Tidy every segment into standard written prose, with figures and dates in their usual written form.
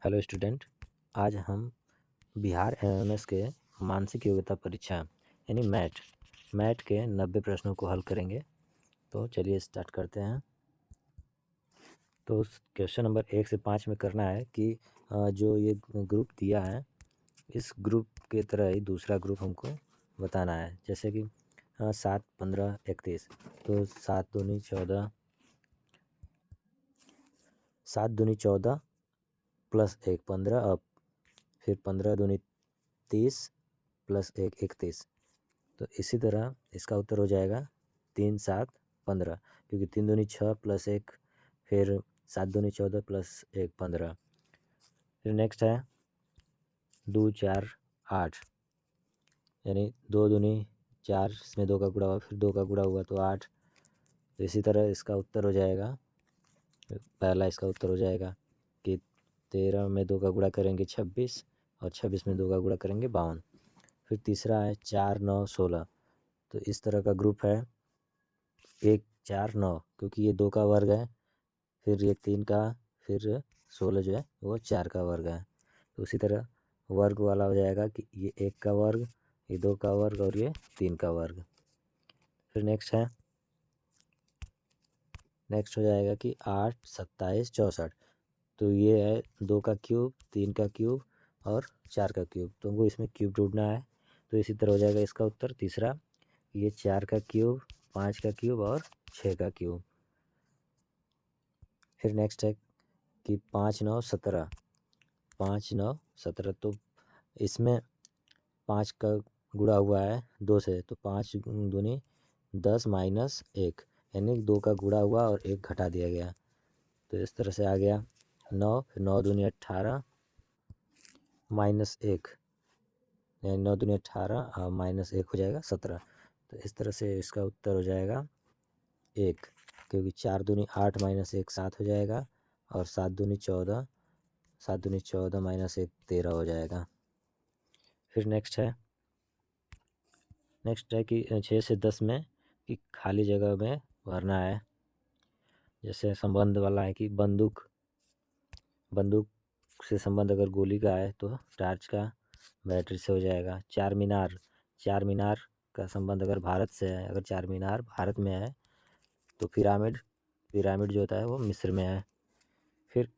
Hello student. आज हम Bihar MMS के मानसिक योग्यता परीक्षा यानी मैट के 90 प्रश्नों को हल करेंगे। तो चलिए स्टार्ट करते हैं। तो क्वेश्चन नंबर 1 से 5 में करना है कि जो ये ग्रुप दिया है इस ग्रुप के तरह ही दूसरा ग्रुप हमको बताना है। जैसे कि 7, 15, 31। तो 7 दूनी 14, 7 दूनी 14 प्लस 1 15, अब फिर 15 दूनी 30 प्लस 1 31। तो इसी तरह इसका उत्तर हो जाएगा 3, 7, 15, क्योंकि 3 दूनी 6 प्लस 1, फिर 7 दूनी 14 प्लस 1 15। फिर नेक्स्ट है 2, 4, 8, यानी 2 दूनी 4, इसमें 2 का गुणा हुआ, फिर 2 का गुणा हुआ तो 8। तो इसी तरह इसका उत्तर हो जाएगा, पहला इसका उत्तर हो जाएगा कि 13 में 2 का गुणा करेंगे 26, और 26 में 2 का गुणा करेंगे 52। फिर तीसरा है 4, 9, 16। तो इस तरह का ग्रुप है 1, 4, 9, क्योंकि ये 2 का वर्ग है, फिर ये 3 का, फिर 16 जो है वो 4 का वर्ग है। तो उसी तरह वर्ग वाला हो जाएगा कि ये 1 का वर्ग, ये 2 का वर्ग और ये 3 का वर्ग। फिर नेक्स्ट हो जाएगा कि 8, 27, 64। तो ये है 2 का क्यूब, 3 का क्यूब और 4 का क्यूब। तो हमको इसमें क्यूब ढूंढना है। तो इसी तरह हो जाएगा इसका उत्तर तीसरा, ये 4 का क्यूब, 5 का क्यूब और 6 का क्यूब। फिर नेक्स्ट है कि 5, 9, 17, 5, 9, 17। तो इसमें 5 का गुणा हुआ है 2 से, तो 5 दूनी 10 माइनस 1, यानी 2 का गुणा हुआ और 1 घटा दिया गया। तो इस तरह से आ गया 9, फिर 9 दूनी 18 माइनस 1, यानी 9 दूनी 18 माइनस 1 हो जाएगा 17। तो इस तरह से इसका उत्तर हो जाएगा 1, क्योंकि 4 दूनी 8 माइनस 1 7 हो जाएगा, और 7 दूनी 14, 7 दूनी 14 माइनस 1 13 हो जाएगा। फिर नेक्स्ट है कि 6 से 10 में कि खाली जगह में भरना है। जैसे संबंध वाला है कि बंदूक से संबंध अगर गोली का है तो टार्च का बैटरी से हो जाएगा। चार मीनार का संबंध अगर भारत से है, अगर चार मीनार भारत में है तो पिरामिड जो होता है वो मिस्र में है। फिर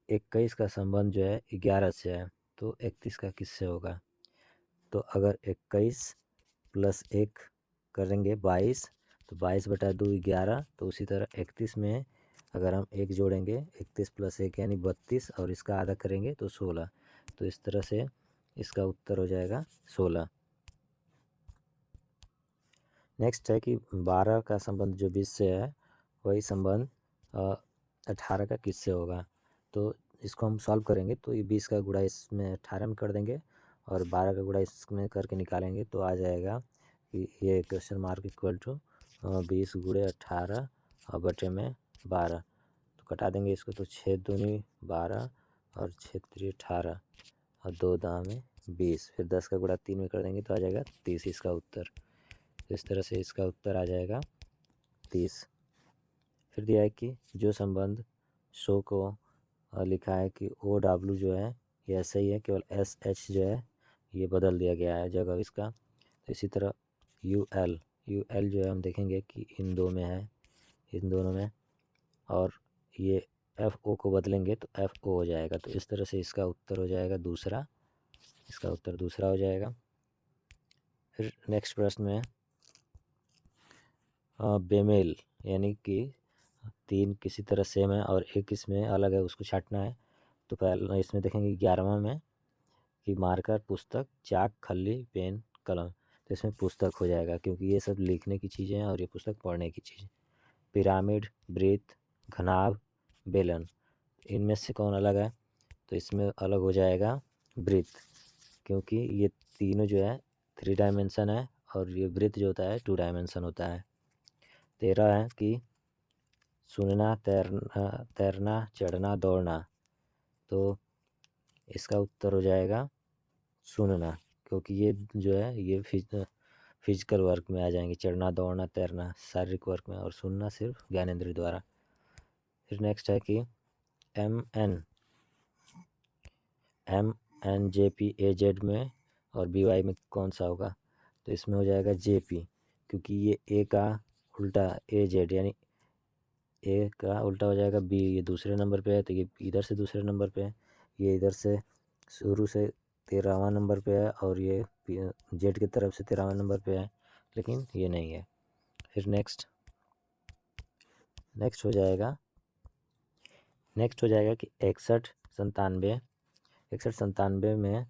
21 का संबंध जो है 11 से है, तो 31 का किससे होगा? तो अगर 21 प्लस 1 करेंगे 22, तो 22/2 11। तो उसी तरह 31 में अगर हम 1 जोड़ेंगे, 31 प्लस 1 यानी 32, और इसका आधा करेंगे तो 16। तो इस तरह से इसका उत्तर हो जाएगा 16। नेक्स्ट है कि 12 का संबंध जो 20 से है वही संबंध 18 का किससे होगा? तो इसको हम सॉल्व करेंगे तो ये 20 का गुणा इसमें 18 में कर देंगे, और 12 का गुणा इसमें करके निकालेंगे तो आ जाएगा कि ये क्वेश्चन मार्क इक्वल टू 20 गुणे 18 और बटे में 12। तो कटा देंगे इसको, तो 6 दूनी 12 और 6 3 18 और 2 दाम में 20। फिर 10 का गुणा 3 में कर देंगे तो आ जाएगा 30 इसका उत्तर। तो इस तरह से इसका उत्तर आ जाएगा 30। फिर दिया है कि जो संबंध शो को लिखा है कि OW जो है ये ऐसा ही है, केवल SH जो है ये बदल दिया गया है जगह इसका। तो इसी तरह UL जो है हम देखेंगे कि इन दोनों में, और ये FO को बदलेंगे तो FO हो जाएगा। तो इस तरह से इसका उत्तर हो जाएगा दूसरा, इसका उत्तर दूसरा हो जाएगा। फिर नेक्स्ट प्रश्न में बेमेल यानी कि 3 किसी तरह सेम है और एक इसमें अलग है, उसको छांटना है। तो पहले इसमें देखेंगे 11वां में कि मार्कर, पुस्तक, चाक, खल्ली, पेन, कलम। तो इसमें पुस्तक हो जाएगा, क्योंकि ये सब लिखने की चीज़ें हैं और ये पुस्तक पढ़ने की चीज़। पिरामिड, वृत्त, घनाभ, बेलन, इनमें से कौन अलग है? तो इसमें अलग हो जाएगा वृत्त, क्योंकि ये तीनों जो है 3 डायमेंशन है और ये वृत्त जो होता है 2 डायमेंशन होता है। 13 है कि सुनना, तैरना, चढ़ना, दौड़ना। तो इसका उत्तर हो जाएगा सुनना, क्योंकि ये जो है ये फिजिकल वर्क में आ जाएंगे। चढ़ना, दौड़ना, तैरना शारीरिक वर्क में, और सुनना सिर्फ ज्ञानेंद्रिय द्वारा। फिर नेक्स्ट है कि MN MNJPAZ में और BY में कौन सा होगा? तो इसमें हो जाएगा JP, क्योंकि ये A का उल्टा AZ, यानी A का उल्टा हो जाएगा B। ये दूसरे नंबर पे है तो ये इधर से दूसरे नंबर पे है, ये इधर से शुरू से 13वां नंबर पे है और ये Z की तरफ से 13वां नंबर पे है, लेकिन ये नहीं है। फिर नेक्स्ट हो जाएगा कि 61 97 में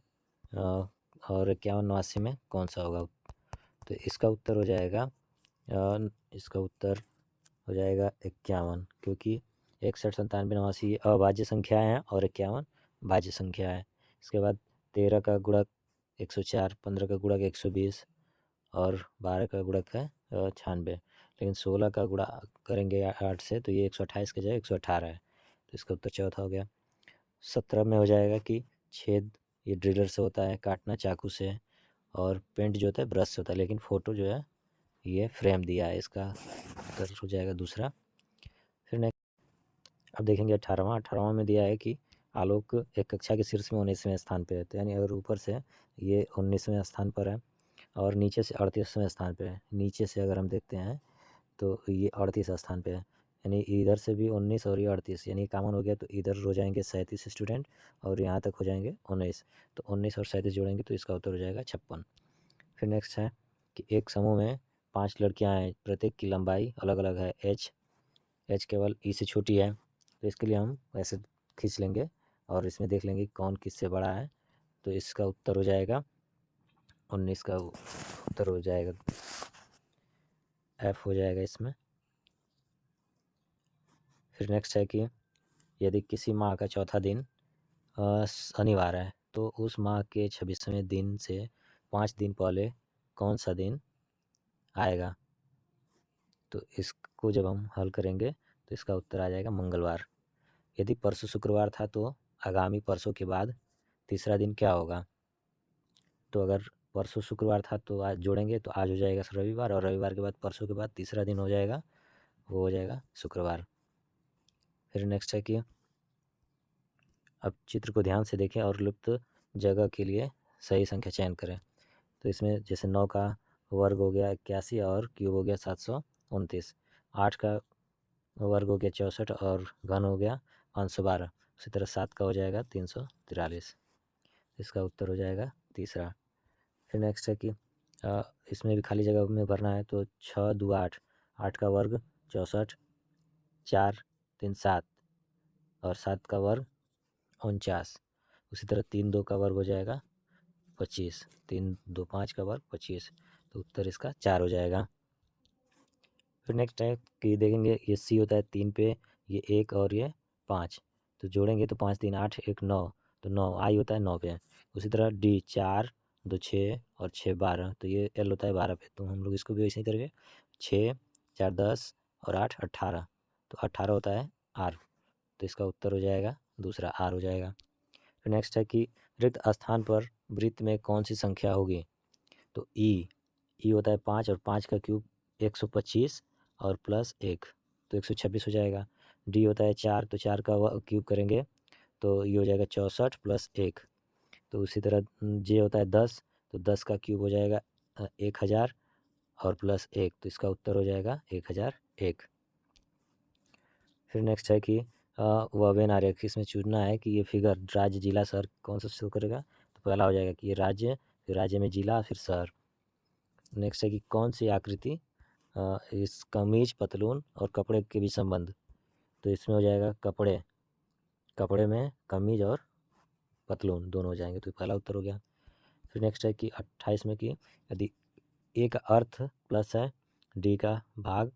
और 51 89 में कौन सा होगा? तो इसका उत्तर हो जाएगा 51, क्योंकि 61 97 89 अभाज्य संख्या है और 51 भाज्य संख्या है। इसके बाद 13 का गुणक 104, 15 का गुणक 120 और 12 का गुणक है 96, लेकिन 16 का गुणा करेंगे 8 से तो ये 128 की जगह 118 है, तो इसका उत्तर चौथा हो गया। 17 में हो जाएगा कि छेद ये ड्रिलर से होता है, काटना चाकू से, और पेंट जो होता है ब्रश से होता है, लेकिन फ़ोटो जो है ये फ्रेम दिया है, इसका उत्तर हो जाएगा दूसरा। फिर नेक्स्ट अब देखेंगे 18वां में दिया है कि आलोक एक कक्षा के शीर्ष में 19वें स्थान पे है, तो यानी अगर ऊपर से ये 19वें स्थान पर है और नीचे से 38वें स्थान पे है, नीचे से अगर हम देखते हैं तो ये 38 स्थान पे है, यानी इधर से भी 19 और ये 38, यानी कॉमन हो गया, तो इधर हो जाएंगे 37 स्टूडेंट और यहाँ तक हो जाएंगे 19, तो 19 और 37 जोड़ेंगे तो इसका उत्तर हो जाएगा 56। फिर नेक्स्ट है कि एक समूह में 5 लड़कियाँ हैं, प्रत्येक की लंबाई अलग अलग है, एच केवल ई से छोटी है, तो इसके लिए हम ऐसे खींच लेंगे और इसमें देख लेंगे कौन किससे बड़ा है, तो इसका उत्तर हो जाएगा 19 का उत्तर हो जाएगा F हो जाएगा इसमें। फिर नेक्स्ट है कि यदि किसी माह का चौथा दिन शनिवार है तो उस माह के 26वें दिन से 5 दिन पहले कौन सा दिन आएगा? तो इसको जब हम हल करेंगे तो इसका उत्तर आ जाएगा मंगलवार। यदि परसों शुक्रवार था तो आगामी परसों के बाद तीसरा दिन क्या होगा? तो अगर परसों शुक्रवार था तो आज जोड़ेंगे तो आज हो जाएगा रविवार, और रविवार के बाद परसों के बाद तीसरा दिन हो जाएगा, वो हो जाएगा शुक्रवार। फिर नेक्स्ट है कि अब चित्र को ध्यान से देखें और लुप्त जगह के लिए सही संख्या चयन करें। तो इसमें जैसे 9 का वर्ग हो गया 81 और क्यूब हो गया 729, 8 का वर्ग हो गया 64 और घन हो गया 512, उसी तरह 7 का हो जाएगा 343, इसका उत्तर हो जाएगा तीसरा। फिर नेक्स्ट है कि इसमें भी खाली जगह में भरना है, तो 6 2 8, 8 का वर्ग 64, 4 3 7 और 7 का वर्ग 49, उसी तरह 3 2 का वर्ग हो जाएगा 25, 3 2 5 का वर्ग 25, तो उत्तर इसका 4 हो जाएगा। फिर नेक्स्ट है कि देखेंगे ये सी होता है 3 पे, ये 1 और ये 5, तो जोड़ेंगे तो 5 3 8 1 9, तो 9 आई होता है 9 पे। उसी तरह डी 4 2 6 और 6 12, तो ये एल होता है 12 पे, तो हम लोग इसको भी वैसे ही करेंगे 6 4 10 और 8 18, तो 18 होता है आर, तो इसका उत्तर हो जाएगा दूसरा आर हो जाएगा। फिर नेक्स्ट है कि रिक्त स्थान पर वृत्त में कौन सी संख्या होगी? तो ई होता है 5 और 5 का क्यूब 125 और प्लस 1, तो 126 हो जाएगा। डी होता है 4, तो 4 का क्यूब करेंगे तो ये हो जाएगा 64 प्लस 1, तो उसी तरह जे होता है 10, तो 10 का क्यूब हो जाएगा 1000 और प्लस 1, तो इसका उत्तर हो जाएगा 1001। फिर नेक्स्ट है कि वह वेन आरेख, इसमें चुनना है कि ये फिगर राज्य जिला शहर कौन सा शो करेगा, तो पहला हो जाएगा कि ये राज्य, फिर राज्य में जिला, फिर शहर। नेक्स्ट है कि कौन सी आकृति इस कमीज पतलून और कपड़े के बीच संबंध, तो इसमें हो जाएगा कपड़े में कमीज और पतलून दोनों हो जाएंगे, तो पहला उत्तर हो गया। फिर नेक्स्ट है कि 28 में कि यदि ए का अर्थ प्लस है, डी का भाग,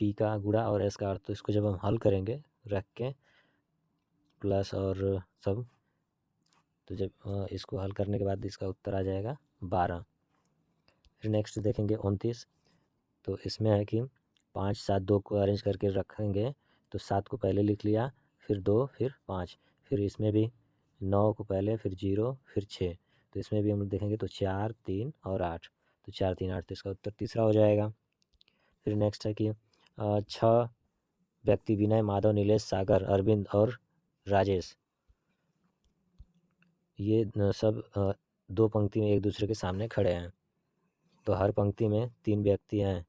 पी का गुणा और एस का अर्थ, तो इसको जब हम हल करेंगे रख के प्लस और सब, तो जब इसको हल करने के बाद इसका उत्तर आ जाएगा 12। फिर नेक्स्ट देखेंगे 29, तो इसमें है कि 5 7 2 को अरेंज करके रखेंगे, तो 7 को पहले लिख लिया, फिर 2 फिर 5, फिर इसमें भी 9 को पहले, फिर 0 फिर 6, तो इसमें भी हम लोग देखेंगे तो 4 3 और 8, तो 4 3 8, तो इसका उत्तर तीसरा हो जाएगा। फिर नेक्स्ट है कि 6 व्यक्ति विनय माधव नीलेश सागर अरविंद और राजेश, ये सब दो पंक्ति में एक दूसरे के सामने खड़े हैं, तो हर पंक्ति में 3 व्यक्ति हैं।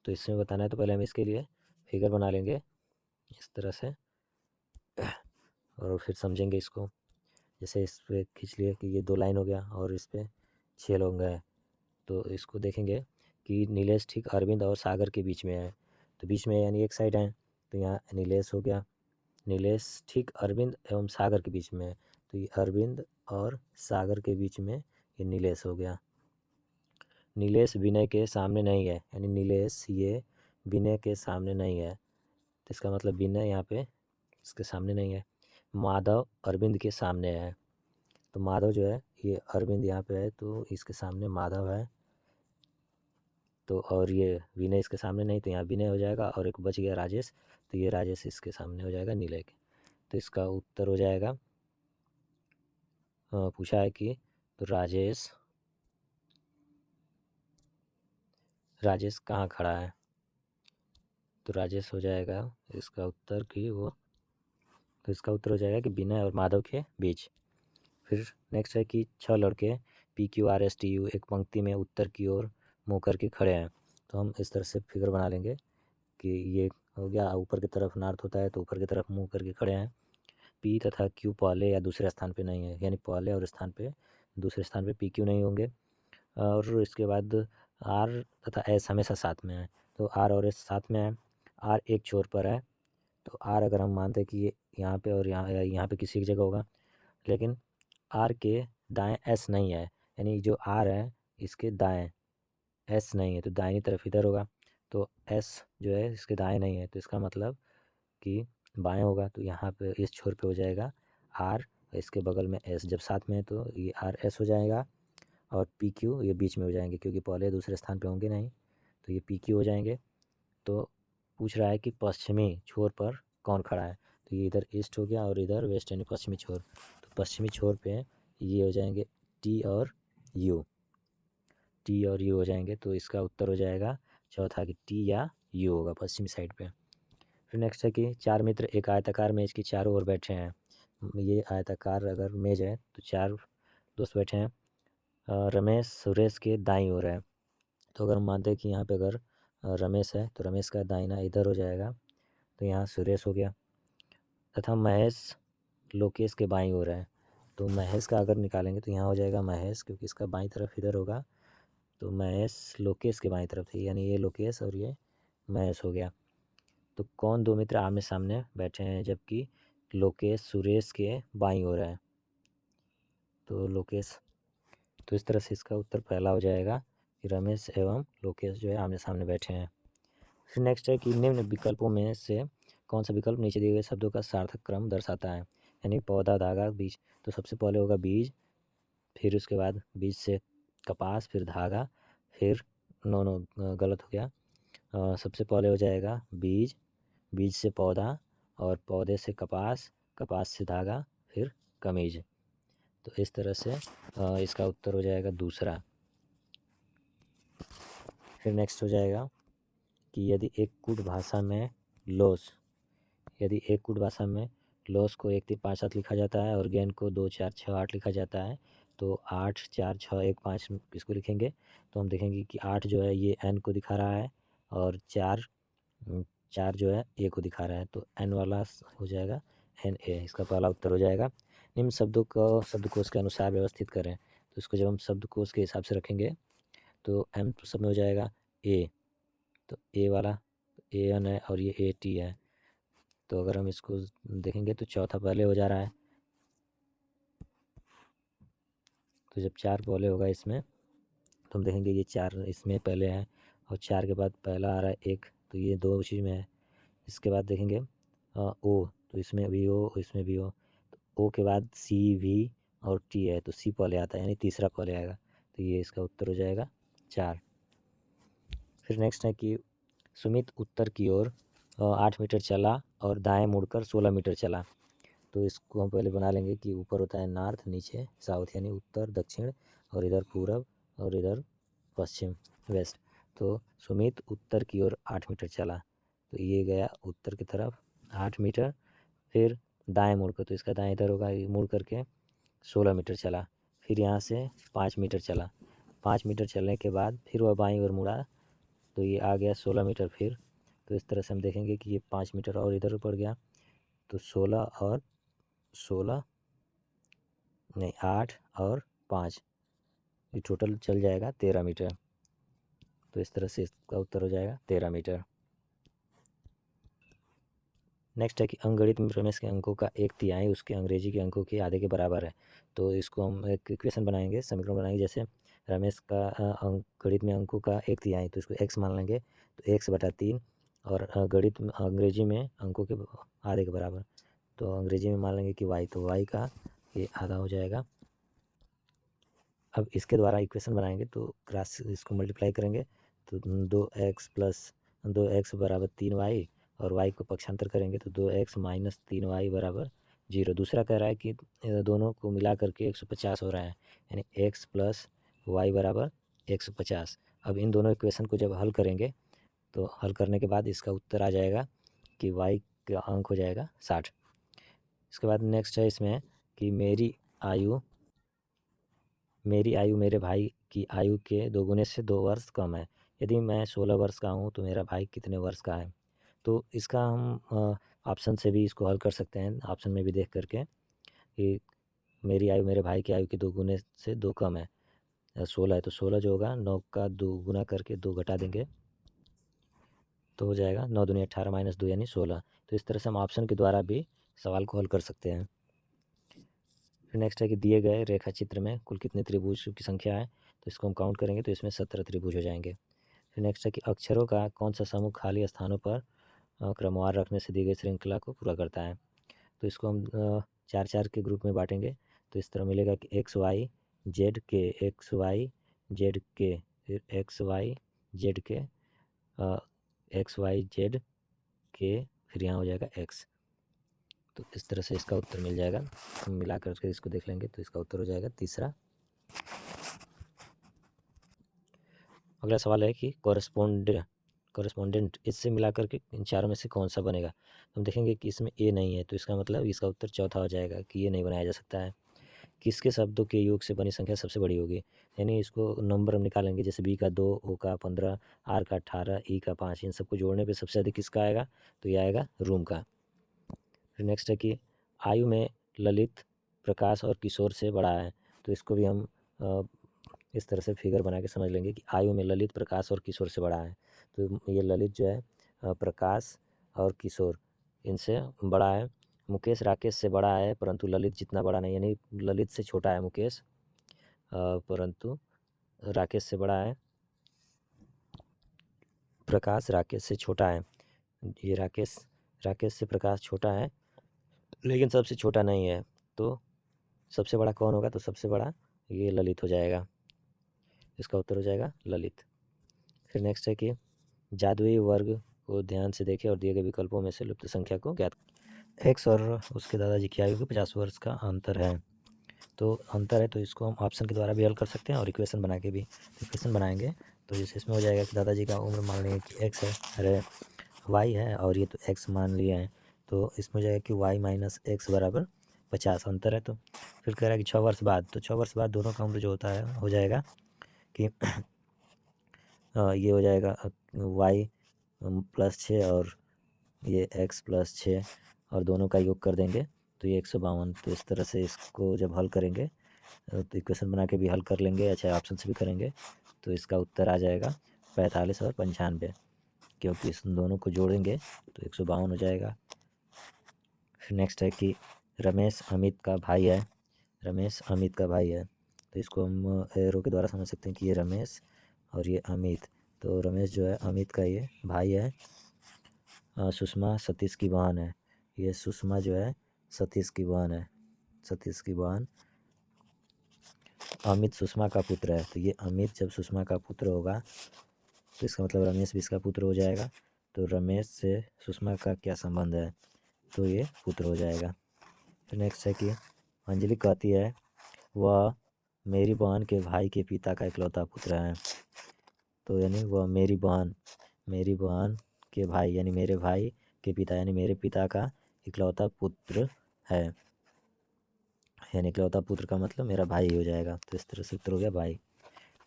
तो इसमें बताना है, तो पहले हम इसके लिए फिगर बना लेंगे इस तरह से और फिर समझेंगे इसको। जैसे इस पे खींच लिए कि ये 2 लाइन हो गया और इस पे 6 लोग हैं, तो इसको देखेंगे कि नीलेश ठीक अरविंद और सागर के बीच में है। तो बीच में यानी एक साइड है, तो यहाँ नीलेश हो गया। नीलेश ठीक अरविंद एवं सागर के बीच में है, तो ये अरविंद और सागर के बीच में ये नीलेश हो गया। नीलेश विनय के सामने नहीं है, यानी नीलेश ये विनय के सामने नहीं है, तो इसका मतलब विनय यहाँ पे इसके सामने नहीं है। माधव अरविंद के सामने है, तो माधव जो है ये अरविंद यहाँ पे है, तो इसके सामने माधव है। तो और ये विनय इसके सामने नहीं, तो यहाँ विनय हो जाएगा और एक बच गया राजेश, तो ये राजेश इसके सामने हो जाएगा नीले के। तो इसका उत्तर हो जाएगा, पूछा है कि तो राजेश कहाँ खड़ा है, तो राजेश हो जाएगा इसका उत्तर कि वो, तो इसका उत्तर हो जाएगा कि विनय और माधव के बीच। फिर नेक्स्ट है कि 6 लड़के PQRSTU एक पंक्ति में उत्तर की ओर मुँह करके खड़े हैं। तो हम इस तरह से फिगर बना लेंगे कि ये हो गया, ऊपर की तरफ नॉर्थ होता है, तो ऊपर की तरफ मुँह करके खड़े हैं। P तथा Q पहले या दूसरे स्थान पे नहीं है, यानी पहले और स्थान पे दूसरे स्थान पे PQ नहीं होंगे। और इसके बाद R तथा S हमेशा साथ में है, तो R और S साथ में है। R एक छोर पर है, तो R अगर हम मानते हैं कि ये यहाँ पे और यहाँ पे किसी की जगह होगा, लेकिन R के दाएं S नहीं है, यानी जो R है इसके दाएं S नहीं है, तो दाहिनी तरफ इधर होगा, तो S जो है इसके दाएं नहीं है, तो इसका मतलब कि बाएं होगा। तो यहाँ पे इस छोर पे हो जाएगा R, इसके बगल में S, जब साथ में है तो ये RS हो जाएगा और PQ ये बीच में हो जाएंगे, क्योंकि पहले दूसरे स्थान पे होंगे नहीं, तो ये PQ हो जाएंगे। तो पूछ रहा है कि पश्चिमी छोर पर कौन खड़ा है, तो ये इधर ईस्ट हो गया और इधर वेस्ट, यानी पश्चिमी छोर। तो पश्चिमी छोर पे ये हो जाएंगे T और U हो जाएंगे, तो इसका उत्तर हो जाएगा चौथा कि T या U होगा पश्चिमी साइड पे। फिर नेक्स्ट है कि 4 मित्र एक आयताकार मेज की चारों ओर बैठे हैं। ये आयताकार अगर मेज है तो 4 दोस्त बैठे हैं। रमेश सुरेश के दाईं ओर है, तो अगर हम मानते हैं कि यहाँ पे अगर रमेश है तो रमेश का दाहिना इधर हो जाएगा, तो यहाँ सुरेश हो गया। तथा महेश लोकेश के बाईं ओर है, तो महेश का अगर निकालेंगे तो यहाँ हो जाएगा महेश, क्योंकि इसका बाईं तरफ इधर होगा, तो महेश लोकेश के बाईं तरफ थे, यानी ये लोकेश और ये महेश हो गया। तो कौन दो मित्र आमने सामने बैठे हैं जबकि लोकेश सुरेश के बाईं ओर है, तो लोकेश, तो इस तरह से इसका उत्तर पहला हो जाएगा कि रमेश एवं लोकेश जो है आमने सामने बैठे हैं। फिर नेक्स्ट है कि निम्न विकल्पों में से कौन सा विकल्प नीचे दिए गए शब्दों का सार्थक क्रम दर्शाता है, यानी पौधा धागा बीज। तो सबसे पहले होगा बीज, फिर उसके बाद बीज से कपास, फिर धागा, फिर नो गलत हो गया। सबसे पहले हो जाएगा बीज, बीज से पौधा और पौधे से कपास, कपास से धागा, फिर कमीज। तो इस तरह से इसका उत्तर हो जाएगा दूसरा। फिर नेक्स्ट हो जाएगा कि यदि एक कूट भाषा में लॉस को 1 3 5 7 लिखा जाता है और गेंद को 2 4 6 8 लिखा जाता है, तो 8 4 6 1 5 किसको लिखेंगे, तो हम देखेंगे कि 8 जो है ये N को दिखा रहा है और 4 जो है A को दिखा रहा है, तो N वाला हो जाएगा NA, इसका पहला उत्तर हो जाएगा। निम्न शब्दों को शब्दकोश के अनुसार व्यवस्थित करें, तो इसको जब हम शब्दकोश के हिसाब से रखेंगे तो M सब में हो जाएगा A, तो A वाला AN है और ये AT है, तो अगर हम इसको देखेंगे तो चौथा पहले हो जा रहा है, तो जब 4 पहले होगा इसमें तो हम देखेंगे ये 4 इसमें पहले है और 4 के बाद पहला आ रहा है 1, तो ये 2 उसी में है। इसके बाद देखेंगे O, तो इसमें भी O, इसमें भी O, तो O के बाद C V और T है, तो C पहले आता है, यानी तीसरा पहले आएगा, तो ये इसका उत्तर हो जाएगा 4। फिर नेक्स्ट है कि सुमित उत्तर की ओर 8 मीटर चला और दाएं मुड़कर 16 मीटर चला, तो इसको हम पहले बना लेंगे कि ऊपर होता है नॉर्थ, नीचे साउथ, यानी उत्तर दक्षिण और इधर पूरब और इधर पश्चिम वेस्ट। तो सुमित उत्तर की ओर 8 मीटर चला, तो ये गया उत्तर की तरफ 8 मीटर, फिर दाएं मुड़ कर, तो इसका दाएं इधर होगा, ये मुड़ करके 16 मीटर चला। फिर यहाँ से 5 मीटर चला। 5 मीटर चलने के बाद फिर वह बाईं ओर मुड़ा, तो ये आ गया 16 मीटर फिर। तो इस तरह से हम देखेंगे कि ये 5 मीटर और इधर बढ़ गया, तो 16 और 16 नहीं 8 और 5, ये टोटल चल जाएगा 13 मीटर। तो इस तरह से इसका उत्तर हो जाएगा 13 मीटर। नेक्स्ट है कि अंकगणित में रमेश के अंकों का 1/3 उसके अंग्रेजी के अंकों के आधे के बराबर है। तो इसको हम एक इक्वेशन बनाएंगे, समीकरण बनाएंगे। जैसे रमेश का अंकगणित में अंकों का 1/3, तो इसको x मान लेंगे, तो x/3। और गणित में अंग्रेजी में अंकों के आधे के बराबर, तो अंग्रेजी में मान लेंगे कि y, तो y का ये आधा हो जाएगा। अब इसके द्वारा इक्वेशन बनाएंगे, तो क्रॉस इसको मल्टीप्लाई करेंगे, तो 2x बराबर 3y, और y को पक्षांतर करेंगे तो 2x माइनस 3y बराबर 0। दूसरा कह रहा है कि दोनों को मिला करके 150 हो रहा है, यानी x प्लस वाई बराबर 150। अब इन दोनों इक्वेशन को जब हल करेंगे, तो हल करने के बाद इसका उत्तर आ जाएगा कि y का अंक हो जाएगा 60। इसके बाद नेक्स्ट है इसमें कि मेरी आयु मेरे भाई की आयु के दोगुने से 2 वर्ष कम है। यदि मैं 16 वर्ष का हूँ तो मेरा भाई कितने वर्ष का है। तो इसका हम ऑप्शन से भी इसको हल कर सकते हैं, ऑप्शन में भी देख करके कि मेरी आयु मेरे भाई की आयु के 2 गुने से 2 कम है। 16 है, तो 16 जो होगा 9 का 2 गुना करके 2 घटा देंगे, तो हो जाएगा 9 दूनी 18 माइनस 2 यानी 16। तो इस तरह से हम ऑप्शन के द्वारा भी सवाल को हल कर सकते हैं। फिर नेक्स्ट है कि दिए गए रेखा चित्र में कुल कितने त्रिभुज की संख्या है, तो इसको हम काउंट करेंगे तो इसमें 17 त्रिभुज हो जाएंगे। फिर नेक्स्ट है कि अक्षरों का कौन सा समूह खाली स्थानों पर क्रमवार रखने से दी गई श्रृंखला को पूरा करता है। तो इसको हम 4-4 के ग्रुप में बांटेंगे, तो इस तरह मिलेगा कि एक्स वाई जेड के, एक्स वाई जेड के, फिर एक्स वाई जेड के, एक्स वाई जेड के, फिर यहाँ हो जाएगा एक्स। तो इस तरह से इसका उत्तर मिल जाएगा। हम मिला करके इसको देख लेंगे, तो इसका उत्तर हो जाएगा तीसरा। अगला सवाल है कि कॉरेस्पोंडेंट इससे मिला करके इन चारों में से कौन सा बनेगा। हम देखेंगे कि इसमें ए नहीं है, तो इसका मतलब इसका उत्तर चौथा हो जाएगा कि ये नहीं बनाया जा सकता है। किसके शब्दों के योग से बनी संख्या सबसे बड़ी होगी, यानी इसको नंबर हम निकालेंगे, जैसे बी का 2, ओ का 15, आर का 18, ई का 5, इन सबको जोड़ने पे सबसे अधिक किसका आएगा, तो ये आएगा रूम का। फिर नेक्स्ट है कि आयु में ललित प्रकाश और किशोर से बड़ा है। तो इसको भी हम इस तरह से फिगर बना के समझ लेंगे कि आयु में ललित प्रकाश और किशोर से बड़ा है। तो ये ललित जो है प्रकाश और किशोर इनसे बड़ा है। मुकेश राकेश से बड़ा है, परंतु ललित जितना बड़ा नहीं, यानी ललित से छोटा है मुकेश, परंतु राकेश से बड़ा है। प्रकाश राकेश से छोटा है, ये राकेश से प्रकाश छोटा है, लेकिन सबसे छोटा नहीं है। तो सबसे बड़ा कौन होगा, तो सबसे बड़ा ये ललित हो जाएगा। इसका उत्तर हो जाएगा ललित। फिर नेक्स्ट है कि जादुई वर्ग को ध्यान से देखें और दिए गए विकल्पों में से लुप्त संख्या को ज्ञात। एक्स और उसके दादाजी की आयु के 50 वर्ष का अंतर है। तो अंतर है, तो इसको हम ऑप्शन के द्वारा भी हल कर सकते हैं और इक्वेशन बना के भी। तो इक्वेशन बनाएंगे तो जैसे इसमें हो जाएगा कि दादाजी का उम्र मान लेंगे कि एक्स है, अरे वाई है, और ये तो एक्स मान लिया है, तो इसमें हो जाएगा कि वाई माइनस एक्स बराबर 50 अंतर है। तो फिर कह रहा है कि 6 वर्ष बाद, तो 6 वर्ष बाद दोनों का उम्र जो होता है हो जाएगा कि ये हो जाएगा वाई प्लस 6 और ये एक्स प्लस 6, और दोनों का योग कर देंगे तो ये 152। तो इस तरह से इसको जब हल करेंगे तो इक्वेशन बना के भी हल कर लेंगे, अच्छा ऑप्शन से भी करेंगे, तो इसका उत्तर आ जाएगा 45 और 95, क्योंकि इस दोनों को जोड़ेंगे तो 152 हो जाएगा। फिर नेक्स्ट है कि रमेश अमित का भाई है, रमेश अमित का भाई है, तो इसको हम एरो के द्वारा समझ सकते हैं कि ये रमेश और ये अमित। तो रमेश जो है अमित का ये भाई है, सुषमा सतीश की बहन है, ये सुषमा जो है सतीश की बहन है, सतीश की बहन। अमित सुषमा का पुत्र है, तो ये अमित जब सुषमा का पुत्र होगा तो इसका मतलब रमेश भी इसका पुत्र हो जाएगा। तो रमेश से सुषमा का क्या संबंध है, तो ये पुत्र हो जाएगा। फिर नेक्स्ट है कि अंजलि कहती है वह मेरी बहन के भाई के पिता का इकलौता पुत्र है। तो यानी वह मेरी बहन के भाई यानी मेरे भाई के पिता यानी मेरे पिता का इकलौता पुत्र है। यानी इकलौता पुत्र का मतलब मेरा भाई हो जाएगा, तो इस तरह से उत्तर हो गया भाई।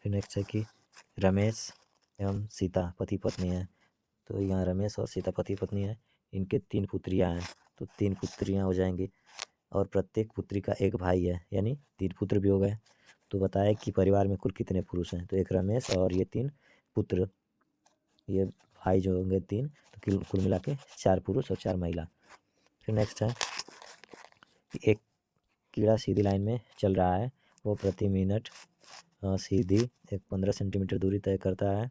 फिर नेक्स्ट है कि रमेश एवं सीता पति पत्नी हैं, तो यहाँ रमेश और सीता पति पत्नी हैं, इनके 3 पुत्रियाँ हैं, तो 3 पुत्रियाँ हो जाएंगी और प्रत्येक पुत्री का एक भाई है, यानी 3 पुत्र भी हो गए। तो बताया कि परिवार में कुल कितने पुरुष हैं, तो एक रमेश और ये 3 पुत्र, ये भाई जो होंगे 3, तो कुल मिला के 4 पुरुष और 4 महिला। फिर नेक्स्ट है कि एक कीड़ा सीधी लाइन में चल रहा है, वो प्रति मिनट सीधी एक 15 सेंटीमीटर दूरी तय करता है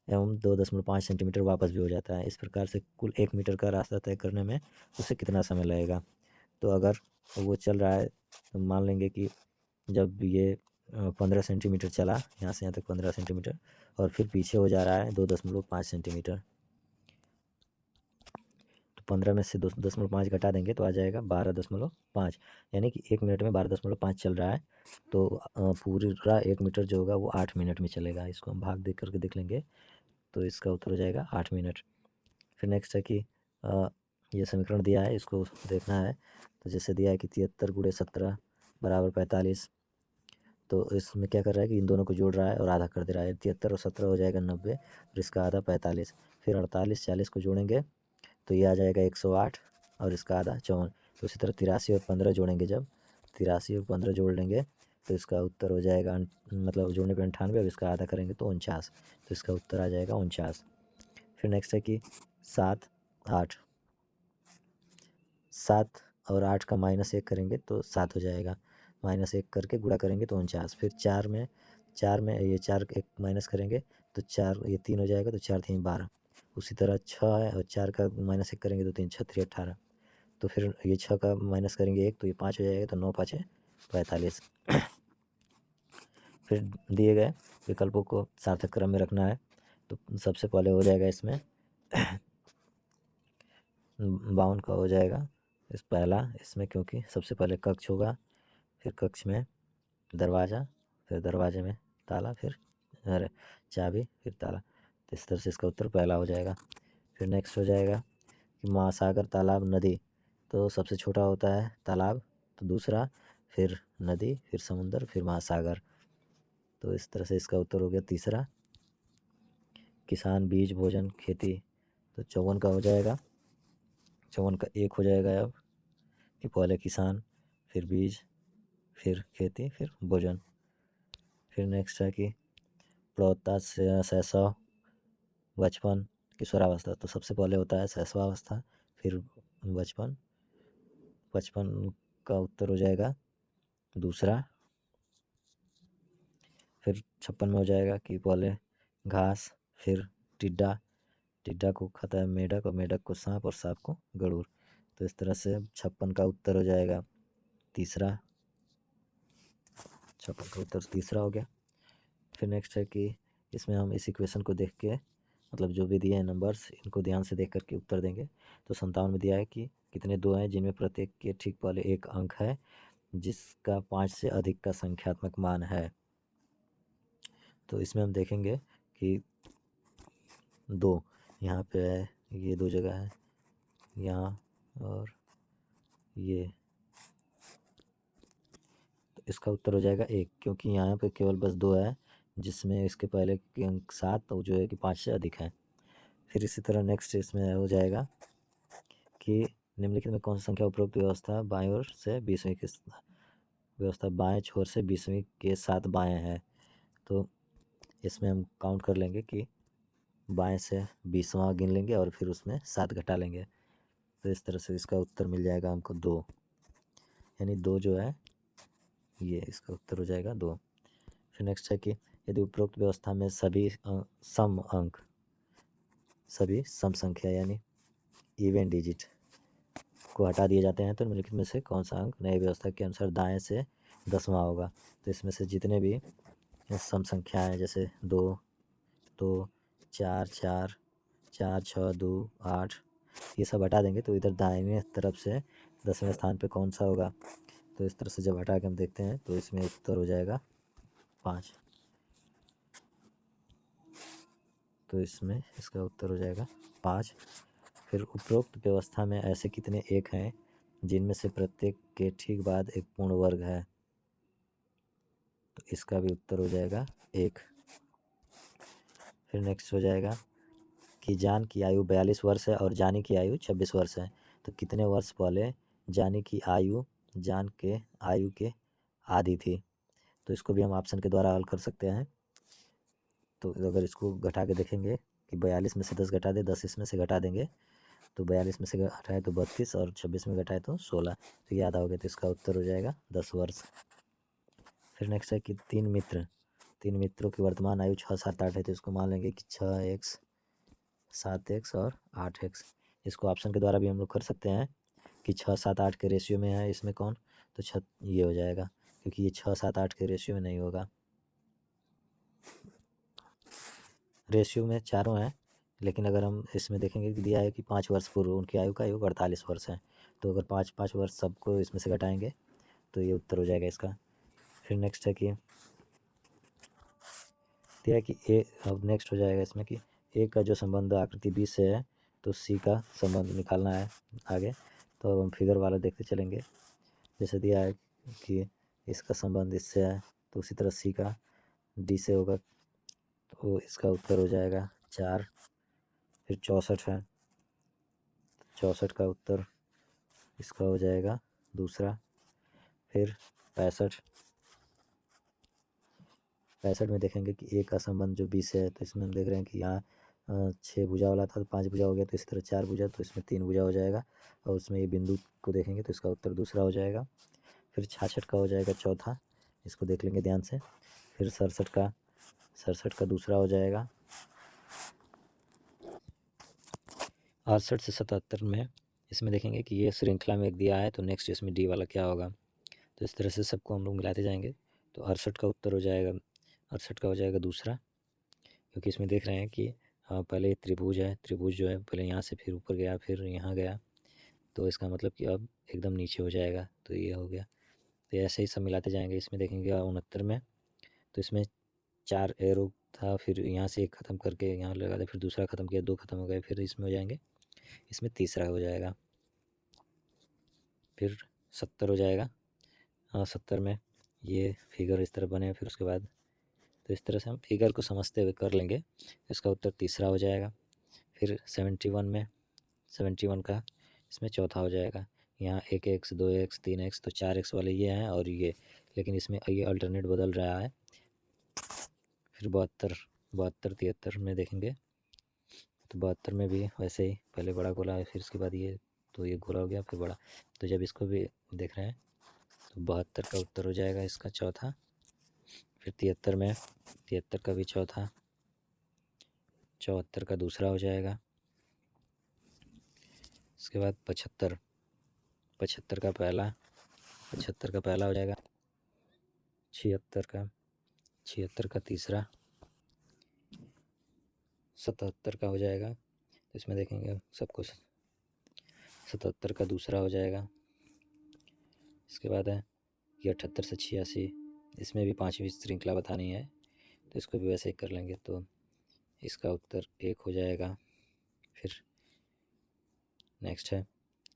एवं 2.5 सेंटीमीटर वापस भी हो जाता है। इस प्रकार से कुल 1 मीटर का रास्ता तय करने में उसे कितना समय लगेगा। तो अगर वो चल रहा है तो मान लेंगे कि जब ये 15 सेंटीमीटर चला, यहाँ से यहाँ तक 15 सेंटीमीटर, और फिर पीछे हो जा रहा है 2.5 सेंटीमीटर, तो 15 में से 2.5 घटा देंगे तो आ जाएगा 12.5, यानी कि 1 मिनट में 12.5 चल रहा है। तो पूरा 1 मीटर जो होगा वो 8 मिनट में चलेगा। इसको हम भाग देख करके देख लेंगे, तो इसका उत्तर हो जाएगा 8 मिनट। फिर नेक्स्ट है कि ये समीकरण दिया है, इसको देखना है। तो जैसे दिया है कि 73 × 17 = 45, तो इसमें क्या कर रहा है कि इन दोनों को जोड़ रहा है और आधा कर दे रहा है। 73 और 17 हो जाएगा 90, और इसका आधा 45। फिर 48 40 को जोड़ेंगे तो ये आ जाएगा 108, और इसका आधा 54। तो इसी तरह 83 और 15 जोड़ेंगे, जब 83 और 15 जोड़ लेंगे तो इसका उत्तर हो जाएगा मतलब जोड़ने पर 98, और इसका आधा करेंगे तो 49, तो इसका उत्तर आ जाएगा 49। फिर नेक्स्ट है कि 7 8, 7 और 8 का -1 करेंगे तो 7 हो जाएगा, -1 करके गुणा करेंगे तो 49। फिर 4 में ये 4 एक माइनस करेंगे तो 4 ये 3 हो जाएगा, तो 4 3 12। उसी तरह 6 है और 4 का -1 करेंगे तो 3 6 3 18। तो फिर ये 6 का माइनस करेंगे 1 तो ये 5 हो जाएगा, तो 9 5 45। फिर दिए गए विकल्पों को सार्थक क्रम में रखना है। तो सबसे पहले हो जाएगा इसमें 52 का हो जाएगा इस पहला इसमें, क्योंकि सबसे पहले कक्ष होगा, फिर कक्ष में दरवाज़ा, फिर दरवाजे में ताला, फिर अरे चाबी, फिर ताला। तो इस तरह से इसका उत्तर पहला हो जाएगा। फिर नेक्स्ट हो जाएगा कि महासागर, तालाब, नदी, तो सबसे छोटा होता है तालाब, तो दूसरा, फिर नदी, फिर समुंदर, फिर महासागर। तो इस तरह से इसका उत्तर हो गया तीसरा। किसान, बीज, भोजन, खेती, तो 54 का हो जाएगा। 54 का 1 हो जाएगा अब कि पहले किसान, फिर बीज, फिर खेती, फिर भोजन। फिर नेक्स्ट है कि प्रौढ़ता, शैशव, बचपन, किशोरावस्था, तो सबसे पहले होता है शैशवावस्था, फिर बचपन। 55 का उत्तर हो जाएगा दूसरा। फिर 56 में हो जाएगा कि पहले घास, फिर टिड्डा, टिड्डा को खाता है मेढक, और मेढक को सांप, और सांप को गरुड़। तो इस तरह से 56 का उत्तर हो जाएगा तीसरा। 56 का उत्तर तीसरा हो गया। फिर नेक्स्ट है कि इसमें हम इस इक्वेशन को देख के, मतलब जो भी दिए हैं नंबर्स, इनको ध्यान से देख करके उत्तर देंगे। तो 57 में दिया है कि कितने 2 हैं जिनमें प्रत्येक के ठीक पहले एक अंक है जिसका 5 से अधिक का संख्यात्मक मान है। तो इसमें हम देखेंगे कि 2 यहाँ पे है, ये 2 जगह है यहाँ, और ये, तो इसका उत्तर हो जाएगा 1, क्योंकि यहाँ पे केवल बस 2 है जिसमें इसके पहले के अंक 7, तो जो है कि 5 से अधिक है। फिर इसी तरह नेक्स्ट इसमें हो जाएगा कि निम्नलिखित में कौन सी संख्या उपरोक्त व्यवस्था बाएं ओर से 20वीं के व्यवस्था बाएं छोर से 20वीं के साथ बाएं है। तो इसमें हम काउंट कर लेंगे कि बाएं से 20वां गिन लेंगे और फिर उसमें 7 घटा लेंगे। तो इस तरह से इसका उत्तर मिल जाएगा हमको 2, यानी 2 जो है ये इसका उत्तर हो जाएगा 2। फिर नेक्स्ट है कि यदि उपरोक्त व्यवस्था में सभी सम अंक, सभी सम संख्या यानी इवन डिजिट को हटा दिए जाते हैं तो निम्नलिखित में से कौन सा अंक नई व्यवस्था के अनुसार दाएं से 10वां होगा। तो इसमें से जितने भी सम संख्या हैं, जैसे 2 2 4 4 4 6 2 8, ये सब हटा देंगे तो इधर दाहिने तरफ से 10वें स्थान पे कौन सा होगा। तो इस तरह से जब हटा के हम देखते हैं तो इसमें उत्तर हो जाएगा 5। तो इसमें इसका उत्तर हो जाएगा 5। फिर उपरोक्त व्यवस्था में ऐसे कितने एक हैं जिनमें से प्रत्येक के ठीक बाद एक पूर्ण वर्ग है, तो इसका भी उत्तर हो जाएगा 1। फिर नेक्स्ट हो जाएगा कि जान की आयु 42 वर्ष है और जानी की आयु 26 वर्ष है, तो कितने वर्ष पहले जानी की आयु जान के आयु के आधी थी। तो इसको भी हम ऑप्शन के द्वारा हल कर सकते हैं। तो अगर इसको घटा के देखेंगे कि 42 में से 10 घटा दे, 10 इसमें से घटा देंगे, तो 42 में से घटाए तो 32 और 26 में घटाए तो 16, तो ये आधा हो गया, तो इसका उत्तर हो जाएगा 10 वर्ष। फिर नेक्स्ट है कि तीन मित्रों की वर्तमान आयु 6, 7, 8 है, तो इसको मान लेंगे कि 6x, 7x और 8x। इसको ऑप्शन के द्वारा भी हम लोग कर सकते हैं कि 6, 7, 8 के रेशियो में है, इसमें कौन, तो ये हो जाएगा, क्योंकि ये 6, 7, 8 के रेशियो में नहीं होगा। रेशियो में चारों हैं, लेकिन अगर हम इसमें देखेंगे कि दिया है कि 5 वर्ष पूर्व उनकी आयु का आयु 48 वर्ष है, तो अगर 5 वर्ष सबको इसमें से घटाएंगे तो ये उत्तर हो जाएगा इसका। फिर नेक्स्ट है कि दिया है कि ए, अब नेक्स्ट हो जाएगा इसमें कि ए का जो संबंध आकृति 20 से है, तो सी का संबंध निकालना है आगे। तो अब हम फिगर वाला देखते चलेंगे। जैसे दिया है कि इसका संबंध इससे है, तो उसी तरह सी का डी से होगा, तो इसका उत्तर हो जाएगा 4। फिर 64 है, 64 का उत्तर इसका हो जाएगा दूसरा। फिर 65 में देखेंगे कि ए का संबंध जो 20 है, तो इसमें हम देख रहे हैं कि यहाँ 6 भुजा वाला था तो 5 भुजा हो गया, तो इसी तरह 4 भुजा, तो इसमें 3 भुजा हो जाएगा, और उसमें ये बिंदु को देखेंगे तो इसका उत्तर दूसरा हो जाएगा। फिर 66 का हो जाएगा चौथा, इसको देख लेंगे ध्यान से। फिर 67 का दूसरा हो जाएगा। 68 से 77 में इसमें देखेंगे कि ये श्रृंखला में एक दिया है, तो नेक्स्ट इसमें डी वाला क्या होगा, तो इस तरह से सबको हम लोग मिलाते जाएंगे। तो 68 का उत्तर हो जाएगा, 68 का हो जाएगा दूसरा, क्योंकि इसमें देख रहे हैं कि पहले त्रिभुज है, त्रिभुज जो है पहले यहाँ से फिर ऊपर गया फिर यहाँ गया, तो इसका मतलब कि अब एकदम नीचे हो जाएगा, तो ये हो गया। तो ऐसे ही सब मिलाते जाएंगे। इसमें देखेंगे 69 में, तो इसमें 4 एरो था, फिर यहाँ से एक ख़त्म करके यहाँ लगा दिया, फिर दूसरा ख़त्म किया, 2 ख़त्म हो गए, फिर इसमें हो जाएंगे, इसमें तीसरा हो जाएगा। फिर 70 हो जाएगा। 70 में ये फिगर इस तरह बने, फिर उसके बाद तो इस तरह से हम फिगर को समझते हुए कर लेंगे, इसका उत्तर तीसरा हो जाएगा। फिर 71 का इसमें चौथा हो जाएगा। यहाँ 1x, 2x, 3x, तो 4x वाले ये हैं और ये, लेकिन इसमें ये अल्टरनेट बदल रहा है। फिर 72, 73 में देखेंगे, तो 72 में भी वैसे ही पहले बड़ा गोला है, फिर उसके बाद ये, तो ये गोला हो गया फिर बड़ा, तो जब इसको भी देख रहे हैं तो 72 का उत्तर हो जाएगा इसका चौथा। फिर 73 में, 73 का भी चौथा, 74 का दूसरा हो जाएगा। इसके बाद 75, 75 का पहला, 75 का पहला हो जाएगा। 76 का तीसरा, 77 का हो जाएगा, तो इसमें देखेंगे सब कुछ, 77 का दूसरा हो जाएगा। इसके बाद है कि 78 से 86, इसमें भी 5वीं श्रृंखला बतानी है, तो इसको भी वैसे ही कर लेंगे, तो इसका उत्तर 1 हो जाएगा। फिर नेक्स्ट है,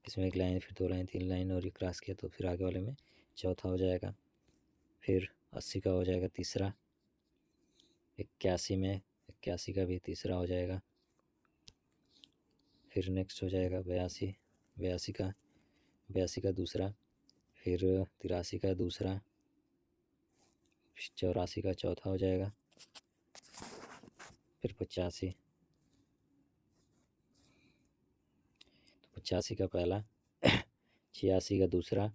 इसमें 1 लाइन, फिर 2 लाइन, 3 लाइन और ये क्रॉस किया, तो फिर आगे वाले में चौथा हो जाएगा। फिर 80 का हो जाएगा तीसरा। 81 में, 81 का भी तीसरा हो जाएगा। फिर नेक्स्ट हो जाएगा 82, 82 का दूसरा। फिर 83 का दूसरा। 84 का चौथा हो जाएगा। फिर 85, तो 85 का पहला। 86 का दूसरा।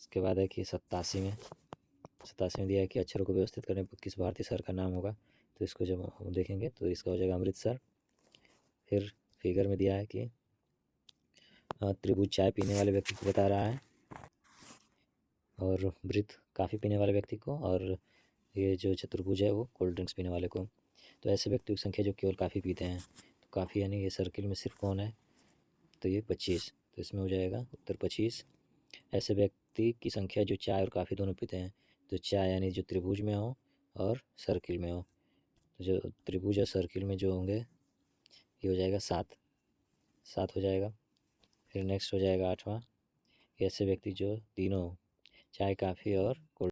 इसके बाद है कि 87 में दिया है कि अक्षरों को व्यवस्थित करने पर किस भारतीय शहर का नाम होगा, तो इसको जब हम देखेंगे तो इसका हो जाएगा अमृतसर। फिर फिगर में दिया है कि त्रिभुज चाय पीने वाले व्यक्ति को बता रहा है, और वृत्त काफ़ी पीने वाले व्यक्ति को, और ये जो चतुर्भुज है वो कोल्ड ड्रिंक्स पीने वाले को। तो ऐसे व्यक्तियों की संख्या जो केवल काफ़ी पीते हैं, तो काफ़ी यानी ये सर्किल में सिर्फ कौन है, तो ये 25, तो इसमें हो जाएगा उत्तर 25। ऐसे व्यक्ति की संख्या जो चाय और काफ़ी दोनों पीते हैं, तो चाय यानी जो त्रिभुज में हो और सर्किल में हो, तो जो त्रिभुज और सर्किल में जो होंगे ये हो जाएगा 7 हो जाएगा। फिर नेक्स्ट हो जाएगा 8वां, ऐसे व्यक्ति जो तीनों चाय, कॉफ़ी और कोल्ड